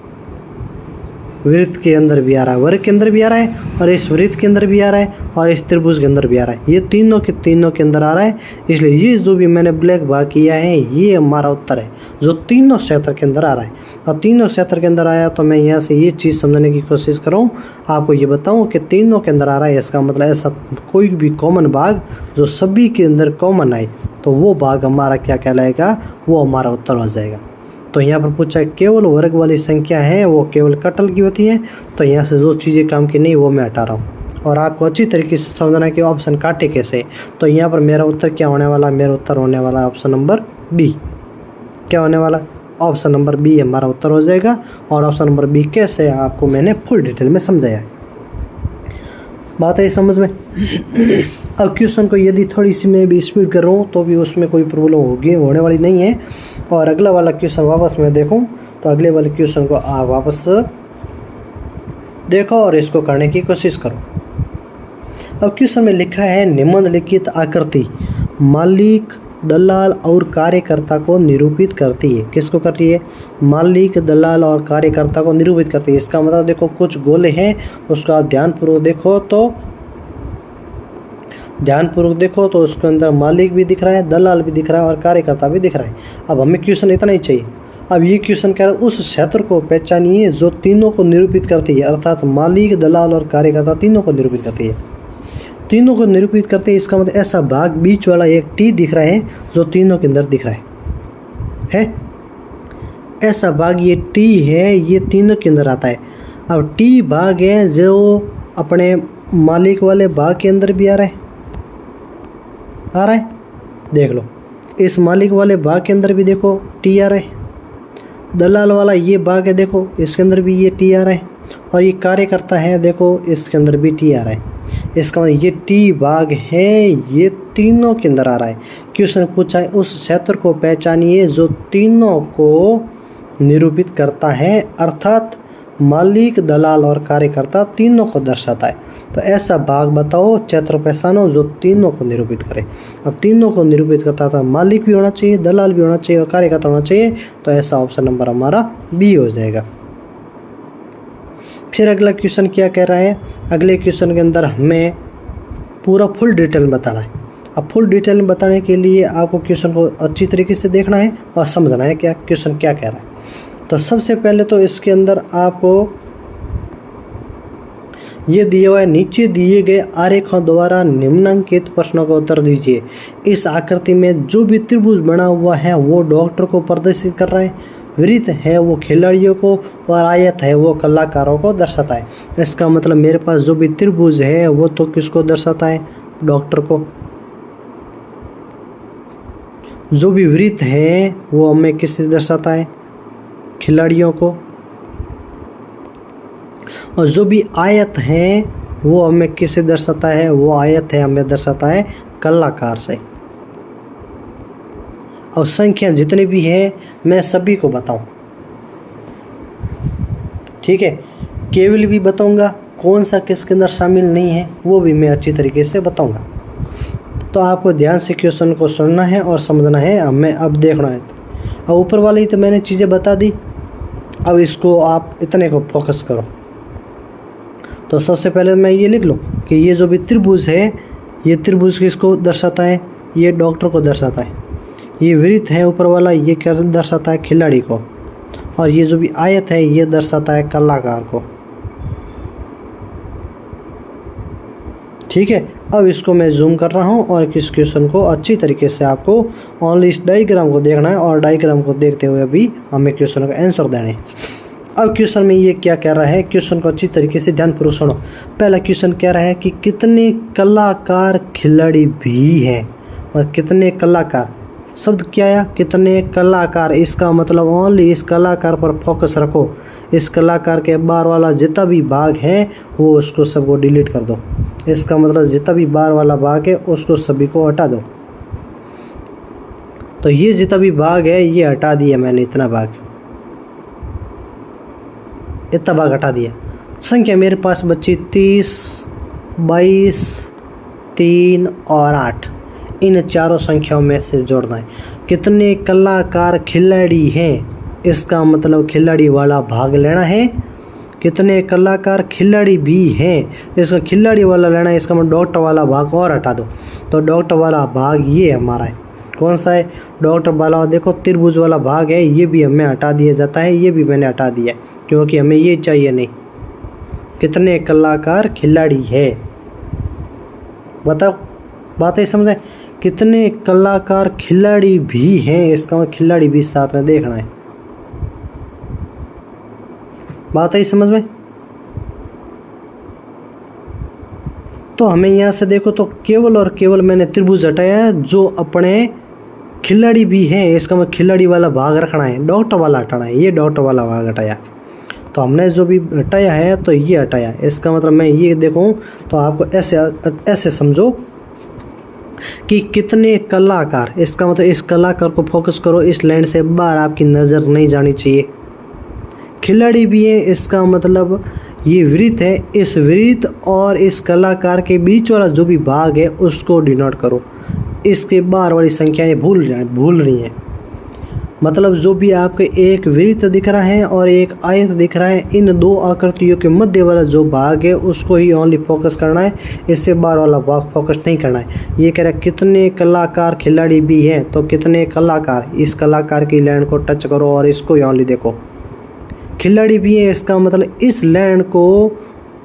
वृत्त के अंदर भी आ रहा है, वर्ग के अंदर भी आ रहा है और इस वृत्त के अंदर भी आ रहा है और इस त्रिभुज के अंदर भी आ रहा है। ये तीनों के अंदर आ रहा है, इसलिए ये जो भी मैंने ब्लैक भाग किया है ये हमारा उत्तर है जो तीनों क्षेत्र के अंदर आ रहा है। और तीनों क्षेत्र के अंदर आया तो मैं यहाँ से ये चीज़ समझने की कोशिश करूँ, आपको ये बताऊँ कि तीनों के अंदर आ रहा है। इसका मतलब ऐसा कोई भी कॉमन भाग जो सभी के अंदर कॉमन आए तो वो भाग हमारा क्या कहलाएगा, वो हमारा उत्तर हो जाएगा। तो यहाँ पर पूछा है केवल वर्ग वाली संख्या है वो केवल कटहल की होती है। तो यहाँ से जो चीज़ें काम की नहीं वो मैं हटा रहा हूँ और आपको अच्छी तरीके से समझना है कि ऑप्शन काटे कैसे। तो यहाँ पर मेरा उत्तर क्या होने वाला, मेरा उत्तर होने वाला ऑप्शन नंबर बी। क्या होने वाला, ऑप्शन नंबर बी हमारा उत्तर हो जाएगा। और ऑप्शन नंबर बी कैसे आपको मैंने फुल डिटेल में समझाया है। बात है समझ में। अब क्वेश्चन को यदि थोड़ी सी मैं भी स्पीड कर रहा हूँ तो भी उसमें कोई प्रॉब्लम होने वाली नहीं है। और अगला वाला क्वेश्चन वापस मैं देखूँ तो अगले वाले क्वेश्चन को आप वापस देखो और इसको करने की कोशिश करो। अब क्वेश्चन में लिखा है निम्नलिखित आकृति मालिक, दलाल और कार्यकर्ता को निरूपित करती है। किसको कर रही है, मालिक, दलाल और कार्यकर्ता को निरूपित करती है। इसका मतलब देखो कुछ गोले हैं, उसको आप ध्यानपूर्वक देखो तो उसके अंदर मालिक भी दिख रहा है, दलाल भी दिख रहा है और कार्यकर्ता भी दिख रहा है। अब हमें क्वेश्चन इतना ही चाहिए। अब ये क्वेश्चन कह रहा है उस क्षेत्र को पहचानिए जो तीनों को निरूपित करती है, अर्थात मालिक, दलाल और कार्यकर्ता तीनों को निरूपित करती है। तीनों को निरूपित करते हैं, इसका मतलब ऐसा भाग बीच वाला एक टी दिख रहा है जो तीनों के अंदर दिख रहा है? ऐसा भाग ये टी है, ये तीनों के अंदर आता है। अब टी भाग है जो अपने मालिक वाले भाग के अंदर भी आ रहा है, देख लो इस मालिक वाले भाग के अंदर भी देखो टी आर है, दलाल वाला ये भाग है देखो इसके अंदर भी ये टी आर है, और ये कार्यकर्ता है देखो इसके अंदर भी टी आर है। इसका मतलब ये टी भाग है, ये तीनों के अंदर आ रहा है। क्वेश्चन पूछा है उस क्षेत्र को पहचानिए जो तीनों को निरूपित करता है, अर्थात मालिक, दलाल और कार्यकर्ता तीनों को दर्शाता है। तो ऐसा भाग बताओ, क्षेत्र पहचानो जो तीनों को निरूपित करे। अब तीनों को निरूपित करता था, मालिक भी होना चाहिए, दलाल भी होना चाहिए और कार्यकर्ता होना चाहिए, तो ऐसा ऑप्शन नंबर हमारा बी हो जाएगा। फिर अगला क्वेश्चन क्या कह रहा है, अगले क्वेश्चन के अंदर हमें पूरा फुल डिटेल में बताना है। अब फुल डिटेल में बताने के लिए आपको क्वेश्चन को अच्छी तरीके से देखना है और समझना है क्या क्वेश्चन क्या कह रहा है। तो सबसे पहले तो इसके अंदर आपको ये दिया हुआ है, नीचे दिए गए आरेखों द्वारा निम्नलिखित प्रश्नों का उत्तर दीजिए। इस आकृति में जो भी त्रिभुज बना हुआ है वो डॉक्टर को प्रदर्शित कर रहा है, वृत्त है वो खिलाड़ियों को और आयत है वो कलाकारों को दर्शाता है। इसका मतलब मेरे पास जो भी त्रिभुज है वो तो किसको दर्शाता है, डॉक्टर को। जो भी वृत्त है वो हमें किससे दर्शाता है, खिलाड़ियों को। और जो भी आयत है वो हमें किससे दर्शाता है, वो आयत है हमें दर्शाता है कलाकार से। और संख्या जितनी भी है मैं सभी को बताऊं, ठीक है। केवल भी बताऊंगा, कौन सा किसके अंदर शामिल नहीं है वो भी मैं अच्छी तरीके से बताऊंगा। तो आपको ध्यान से क्वेश्चन को सुनना है और समझना है, हमें अब देखना है। अब ऊपर वाली तो मैंने चीज़ें बता दी, अब इसको आप इतने को फोकस करो। तो सबसे पहले मैं ये लिख लूँ कि ये जो भी त्रिभुज है ये त्रिभुज किसको दर्शाता है, ये डॉक्टर को दर्शाता है। ये वृत्त है ऊपर वाला ये क्या दर्शाता है, खिलाड़ी को। और ये जो भी आयत है ये दर्शाता है कलाकार को, ठीक है। अब इसको मैं जूम कर रहा हूँ और इस क्वेश्चन को अच्छी तरीके से आपको ओनली इस डायग्राम को देखना है और डायग्राम को देखते हुए भी हमें क्वेश्चन का आंसर देना है। अब क्वेश्चन में ये क्या कह रहा है, क्वेश्चन को अच्छी तरीके से ध्यानपूर्वक सुनो। पहला क्वेश्चन कह रहा है कि कितने कलाकार खिलाड़ी भी हैं, और कितने कलाकार शब्द क्या आया, कितने कलाकार। इसका मतलब ओनली इस कलाकार पर फोकस रखो। इस कलाकार के बार वाला जितना भी भाग है वो उसको सबको डिलीट कर दो। इसका मतलब जितना भी बार वाला भाग है उसको सभी को हटा दो। तो ये जितना भी भाग है ये हटा दिया मैंने, इतना भाग हटा दिया। संख्या मेरे पास बची 30, 22, 3 और 8। इन चारों संख्याओं में से जोड़ना है। कितने कलाकार खिलाड़ी हैं, इसका मतलब खिलाड़ी वाला भाग लेना है। कितने कलाकार खिलाड़ी भी हैं, इसका खिलाड़ी वाला लेना है। इसका मतलब डॉक्टर वाला भाग और हटा दो। तो डॉक्टर वाला भाग ये हमारा है, कौन सा है, डॉक्टर वाला। देखो त्रिभुज वाला भाग है ये भी हमें हटा दिया जाता है, ये भी मैंने हटा दिया क्योंकि हमें ये चाहिए नहीं। कितने कलाकार खिलाड़ी है, बताओ, बातें समझे। कितने कलाकार खिलाड़ी भी हैं, इसका खिलाड़ी भी साथ में देखना है। बात आई समझ में। तो हमें यहाँ से देखो तो केवल और केवल मैंने त्रिभुज हटाया है जो अपने खिलाड़ी भी हैं। इसका मतलब खिलाड़ी वाला भाग रखना है, डॉक्टर वाला हटाना है। ये डॉक्टर वाला भाग हटाया, तो हमने जो भी हटाया है तो ये हटाया। इसका मतलब मैं ये देखूं तो आपको ऐसे समझो कि कितने कलाकार। इसका मतलब इस कलाकार को फोकस करो, इस लाइन से बाहर आपकी नज़र नहीं जानी चाहिए। खिलाड़ी भी है, इसका मतलब ये वृत्त है। इस वृत्त और इस कलाकार के बीच वाला जो भी भाग है उसको डिनोट करो। इसके बाहर वाली संख्याएं भूल रही हैं। मतलब जो भी आपके एक वृत्त दिख रहा है और एक आयत दिख रहा है, इन दो आकृतियों के मध्य वाला जो भाग है उसको ही ओनली फोकस करना है। इससे बाहर वाला भाग फोकस नहीं करना है। ये कह रहा है कितने कलाकार खिलाड़ी भी हैं, तो कितने कलाकार, इस कलाकार की लाइन को टच करो और इसको ही ओनली देखो। खिलाड़ी भी है, इसका मतलब इस लाइन को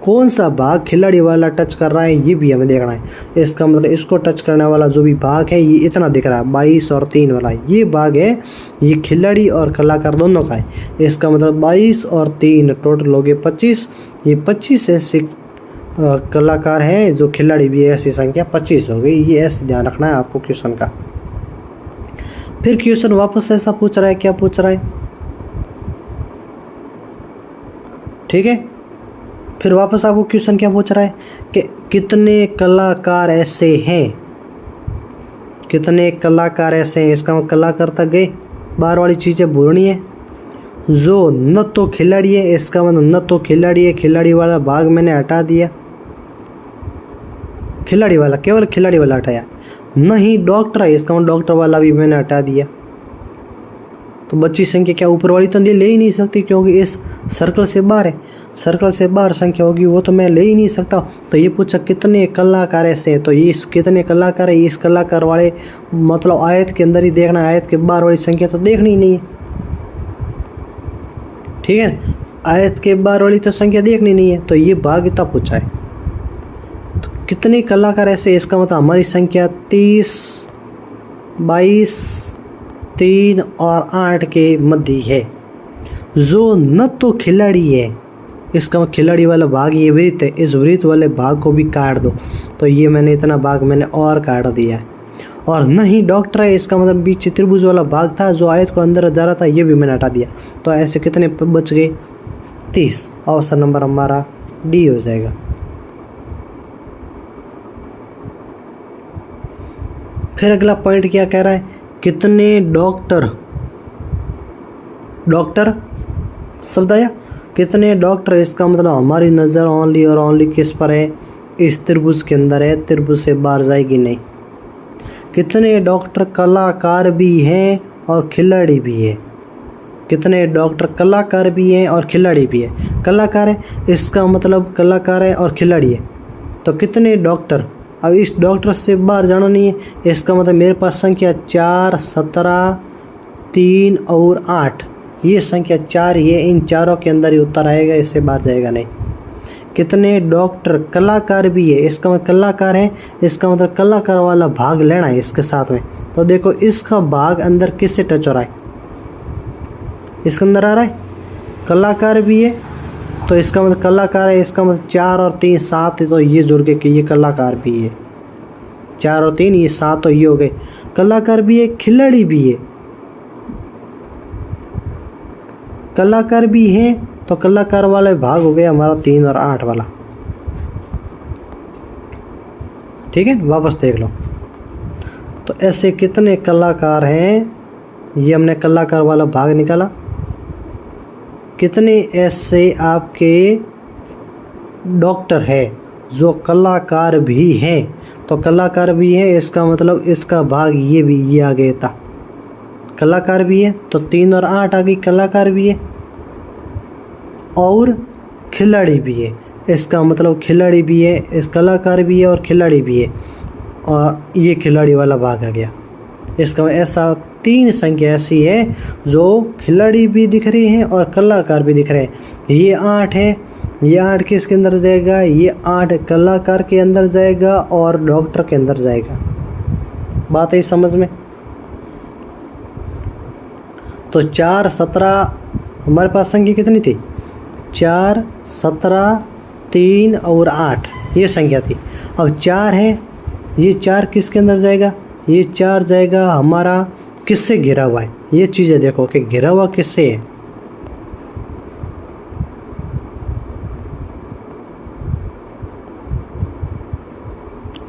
कौन सा भाग खिलाड़ी वाला टच कर रहा है ये भी हमें देखना है। इसका मतलब इसको टच करने वाला जो भी भाग है ये इतना दिख रहा है, 22 और 3 वाला ये भाग है, ये खिलाड़ी और कलाकार दोनों का है। इसका मतलब 22 और 3 टोटल हो गए 25। ये 25 ऐसे कलाकार हैं जो खिलाड़ी भी है, ऐसी संख्या 25 हो गई। ये ऐसे ध्यान रखना है आपको क्वेश्चन का। फिर क्वेश्चन वापस ऐसा पूछ रहा है, क्या पूछ रहा है, ठीक है। फिर वापस आपको क्वेश्चन क्या पूछ रहा है कि कितने कलाकार ऐसे हैं, कितने कलाकार ऐसे हैं। इसका कलाकार तक गए, बाहर वाली चीज़ें भूलनी है। जो न तो खिलाड़ी है, इसका मतलब न तो खिलाड़ी है, खिलाड़ी वाला भाग मैंने हटा दिया, खिलाड़ी वाला केवल खिलाड़ी वाला हटाया। न ही डॉक्टर है, इसका मतलब डॉक्टर वाला भी मैंने हटा दिया। तो बच्ची संख्या क्या ऊपर वाली तो ले ही नहीं सकती, क्योंकि इस सर्कल से बाहर है, सर्कल से बाहर संख्या होगी वो तो मैं ले ही नहीं सकता। तो ये पूछा कितने कलाकार ऐसे हैं, तो ये कितने कलाकार है, इस कलाकार वाले मतलब आयत के अंदर ही देखना, आयत के बाहर वाली संख्या तो देखनी ही नहीं है, ठीक है। आयत के बाहर वाली तो संख्या देखनी नहीं है, तो ये भाग इतना पूछा है। तो कितने कलाकार ऐसे, इसका मतलब हमारी संख्या 30, 22, 3 और 8 के मध्य है। जो न तो खिलाड़ी है, इसका खिलाड़ी वाला भाग ये वृत्त है, इस वृत्त वाले भाग को भी काट दो। तो ये मैंने इतना भाग मैंने और काट दिया है। और न ही डॉक्टर है, इसका मतलब बीच त्रिभुज वाला भाग था जो आयत को अंदर जा रहा था, ये भी मैंने हटा दिया। तो ऐसे कितने बच गए, 30। ऑप्शन नंबर हमारा डी हो जाएगा। फिर अगला पॉइंट क्या कह रहा है, कितने डॉक्टर, डॉक्टर शब्द आया, कितने डॉक्टर, इसका मतलब हमारी नज़र ओनली और ओनली किस पर है, इस त्रिभुज के अंदर है, त्रिभुज से बाहर जाएगी नहीं। कितने डॉक्टर कलाकार भी हैं और खिलाड़ी भी है, कितने डॉक्टर कलाकार भी हैं और खिलाड़ी भी है। कलाकार है, इसका मतलब कलाकार है और खिलाड़ी है, तो कितने डॉक्टर। अब इस डॉक्टर से बाहर जाना नहीं है, इसका मतलब मेरे पास संख्या 4, 17, 3 और 8, ये संख्या 4 ही है, इन चारों के अंदर ही उत्तर आएगा, इससे बाहर जाएगा नहीं। कितने डॉक्टर कलाकार भी है, इसका मतलब कलाकार है, इसका मतलब कलाकार वाला भाग लेना है इसके साथ में। तो देखो इसका भाग अंदर किससे टच हो रहा है, इसके अंदर आ रहा है, कलाकार भी है, तो इसका मतलब कलाकार है, इसका मतलब 4 और 3 7 है, तो ये जुड़ के कि ये कलाकार भी है। 4 और 3 ये 7, तो ये हो गए कलाकार भी है, खिलाड़ी भी है। कलाकार भी हैं, तो कलाकार वाले भाग हो गया हमारा 3 और 8 वाला, ठीक है। वापस देख लो, तो ऐसे कितने कलाकार हैं, ये हमने कलाकार वाला भाग निकाला। कितने ऐसे आपके डॉक्टर है जो कलाकार भी हैं, तो कलाकार भी हैं, इसका मतलब इसका भाग ये भी ये आ गया था, कलाकार भी है, तो 3 और 8 आ गई, कलाकार भी है और खिलाड़ी भी है, इसका मतलब खिलाड़ी भी है, इस कलाकार भी है और खिलाड़ी भी है, और ये खिलाड़ी वाला भाग आ गया। इसका ऐसा 3 संख्या ऐसी है जो खिलाड़ी भी दिख रही हैं और कलाकार भी दिख रहे हैं। ये 8 है, ये 8 किसके अंदर जाएगा, ये 8 कलाकार के अंदर जाएगा और डॉक्टर के अंदर जाएगा। बात है समझ में। तो 4, 17 हमारे पास संख्या कितनी थी, 4, 17, 3 और 8 ये संख्या थी। अब 4 है, ये 4 किसके अंदर जाएगा, ये 4 जाएगा हमारा किससे घिरा हुआ है, ये चीज़ें देखो कि घिरा हुआ किससे है,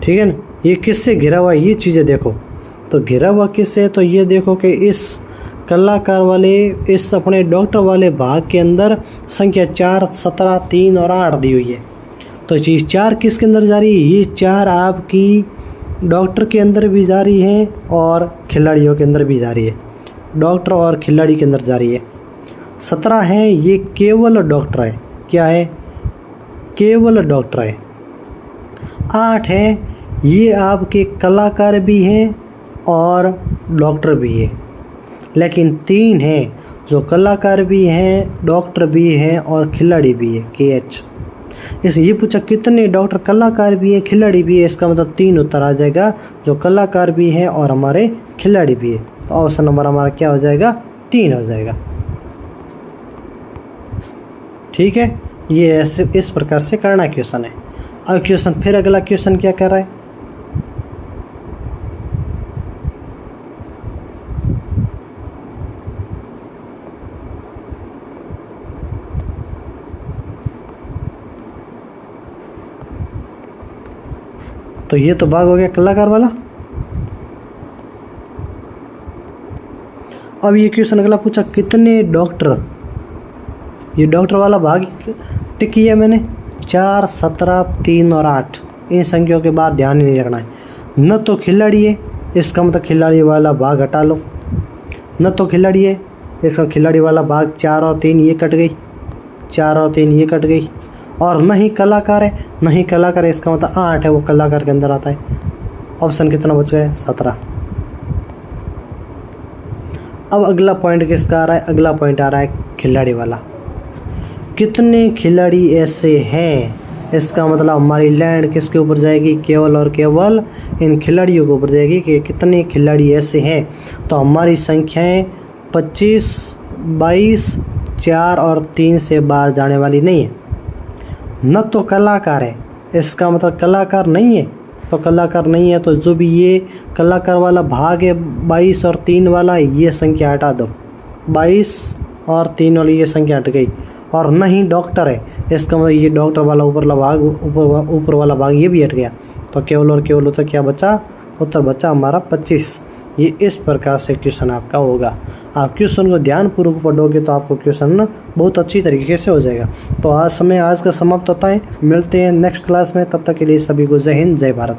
ठीक है ना, ये किससे घिरा हुआ है, ये चीज़ें देखो। तो घिरा हुआ किससे है, तो ये देखो कि इस कलाकार वाले, इस अपने डॉक्टर वाले भाग के अंदर संख्या 4, 17, 3 और 8 दी हुई है। तो ये 4 किसके अंदर जा रही है, ये 4 आपकी डॉक्टर के अंदर भी जा रही है और खिलाड़ियों के अंदर भी जा रही है, डॉक्टर और खिलाड़ी के अंदर जा रही है। 17 है, ये केवल डॉक्टर है, क्या है, केवल डॉक्टर है। 8 है, ये आपके कलाकार भी हैं और डॉक्टर भी है। लेकिन 3 है जो कलाकार भी हैं, डॉक्टर भी हैं और खिलाड़ी भी है, KH। इस ये पूछा कितने डॉक्टर कलाकार भी हैं, खिलाड़ी भी है, इसका मतलब 3 उत्तर आ जाएगा, जो कलाकार भी हैं और हमारे खिलाड़ी भी है। तो ऑप्शन नंबर हमारा क्या हो जाएगा, 3 हो जाएगा, ठीक है। ये ऐसे इस प्रकार से करना क्वेश्चन है। अब क्वेश्चन फिर अगला क्वेश्चन क्या कर रहा है, तो ये तो भाग हो गया कलाकार वाला। अब ये क्वेश्चन अगला पूछा कितने डॉक्टर, ये डॉक्टर वाला भाग टिक किया मैंने 4, 17, 3 और 8। इन संख्याओं के बाद ध्यान ही नहीं रखना है। न तो खिलाड़ी है, इसका मतलब खिलाड़ी वाला भाग हटा लो। न तो खिलाड़ी है, इसका खिलाड़ी वाला भाग 4 और 3 ये कट गई, 4 और 3 ये कट गई। और न ही कलाकार है, न ही कलाकार है, इसका मतलब 8 है वो कलाकार के अंदर आता है। ऑप्शन कितना बच गया? 17। अब अगला पॉइंट किसका आ रहा है? अगला पॉइंट आ रहा है खिलाड़ी वाला। कितने खिलाड़ी ऐसे हैं, इसका मतलब हमारी लैंड किसके ऊपर जाएगी? केवल और केवल इन खिलाड़ियों के ऊपर जाएगी कि कितने खिलाड़ी ऐसे हैं। तो हमारी संख्याएं 25, 22, 4 और 3 से बाहर जाने वाली नहीं है। न तो कलाकार है, इसका मतलब कलाकार नहीं है। तो कलाकार नहीं है तो जो भी ये कलाकार वाला भाग है 22 और 3 वाला, ये संख्या हटा दो। 22 और 3 वाली ये संख्या हट गई। और न ही डॉक्टर है, इसका मतलब ये डॉक्टर वाला ऊपर वाला भाग ये भी हट गया। तो केवल और केवल उत्तर क्या बचा? उत्तर बचा हमारा 25। ये इस प्रकार से क्वेश्चन आपका होगा। आप क्वेश्चन को ध्यानपूर्वक पढ़ोगे तो आपको क्वेश्चन बहुत अच्छी तरीके से हो जाएगा। तो आज का समाप्त होता है। मिलते हैं नेक्स्ट क्लास में, तब तक के लिए सभी को जय हिंद, जय भारत।